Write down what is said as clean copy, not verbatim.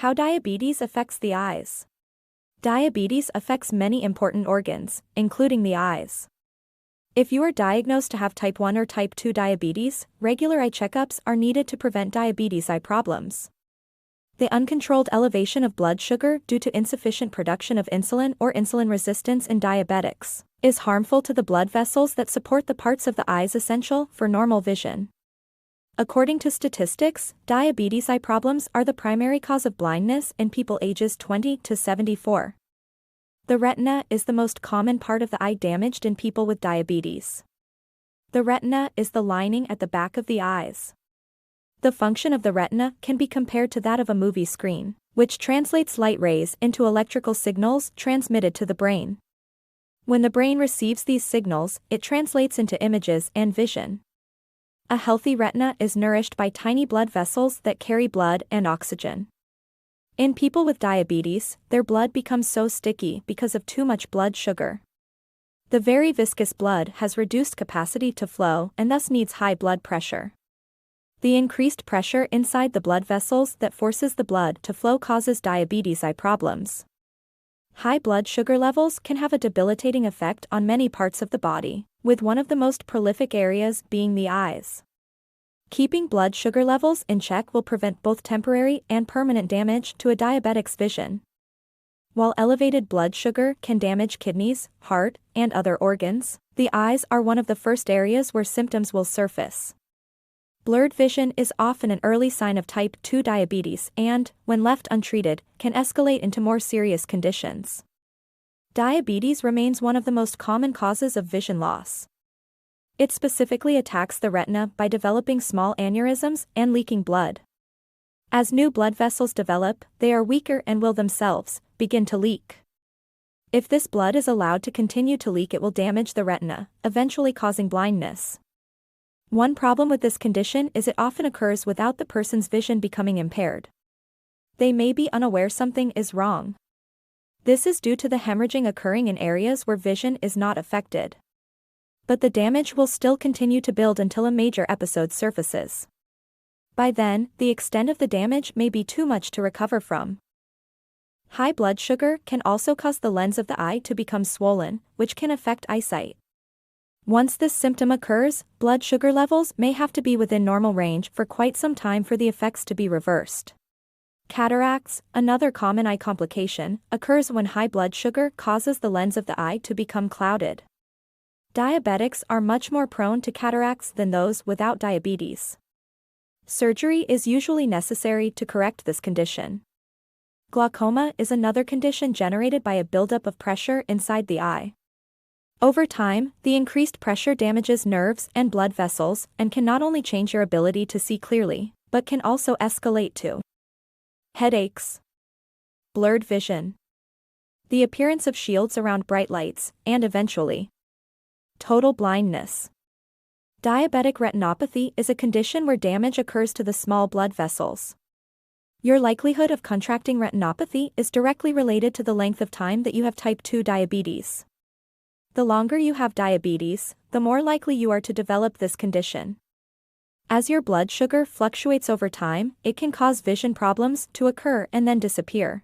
How diabetes affects the eyes. Diabetes affects many important organs, including the eyes. If you are diagnosed to have type 1 or type 2 diabetes, regular eye checkups are needed to prevent diabetes eye problems. The uncontrolled elevation of blood sugar due to insufficient production of insulin or insulin resistance in diabetics is harmful to the blood vessels that support the parts of the eyes essential for normal vision. According to statistics, diabetes eye problems are the primary cause of blindness in people ages 20 to 74. The retina is the most common part of the eye damaged in people with diabetes. The retina is the lining at the back of the eyes. The function of the retina can be compared to that of a movie screen, which translates light rays into electrical signals transmitted to the brain. When the brain receives these signals, it translates into images and vision. A healthy retina is nourished by tiny blood vessels that carry blood and oxygen. In people with diabetes, their blood becomes so sticky because of too much blood sugar. The very viscous blood has reduced capacity to flow and thus needs high blood pressure. The increased pressure inside the blood vessels that forces the blood to flow causes diabetes eye problems. High blood sugar levels can have a debilitating effect on many parts of the body, with one of the most prolific areas being the eyes. Keeping blood sugar levels in check will prevent both temporary and permanent damage to a diabetic's vision. While elevated blood sugar can damage kidneys, heart, and other organs, the eyes are one of the first areas where symptoms will surface. Blurred vision is often an early sign of type 2 diabetes and, when left untreated, can escalate into more serious conditions. Diabetes remains one of the most common causes of vision loss. It specifically attacks the retina by developing small aneurysms and leaking blood. As new blood vessels develop, they are weaker and will themselves begin to leak. If this blood is allowed to continue to leak, it will damage the retina, eventually causing blindness. One problem with this condition is it often occurs without the person's vision becoming impaired. They may be unaware something is wrong. This is due to the hemorrhaging occurring in areas where vision is not affected. But the damage will still continue to build until a major episode surfaces. By then, the extent of the damage may be too much to recover from. High blood sugar can also cause the lens of the eye to become swollen, which can affect eyesight. Once this symptom occurs, blood sugar levels may have to be within normal range for quite some time for the effects to be reversed. Cataracts, another common eye complication, occurs when high blood sugar causes the lens of the eye to become clouded. Diabetics are much more prone to cataracts than those without diabetes. Surgery is usually necessary to correct this condition. Glaucoma is another condition generated by a buildup of pressure inside the eye. Over time, the increased pressure damages nerves and blood vessels and can not only change your ability to see clearly, but can also escalate to headaches, blurred vision, the appearance of shields around bright lights, and eventually, total blindness. Diabetic retinopathy is a condition where damage occurs to the small blood vessels. Your likelihood of contracting retinopathy is directly related to the length of time that you have type 2 diabetes. The longer you have diabetes, the more likely you are to develop this condition. As your blood sugar fluctuates over time, it can cause vision problems to occur and then disappear.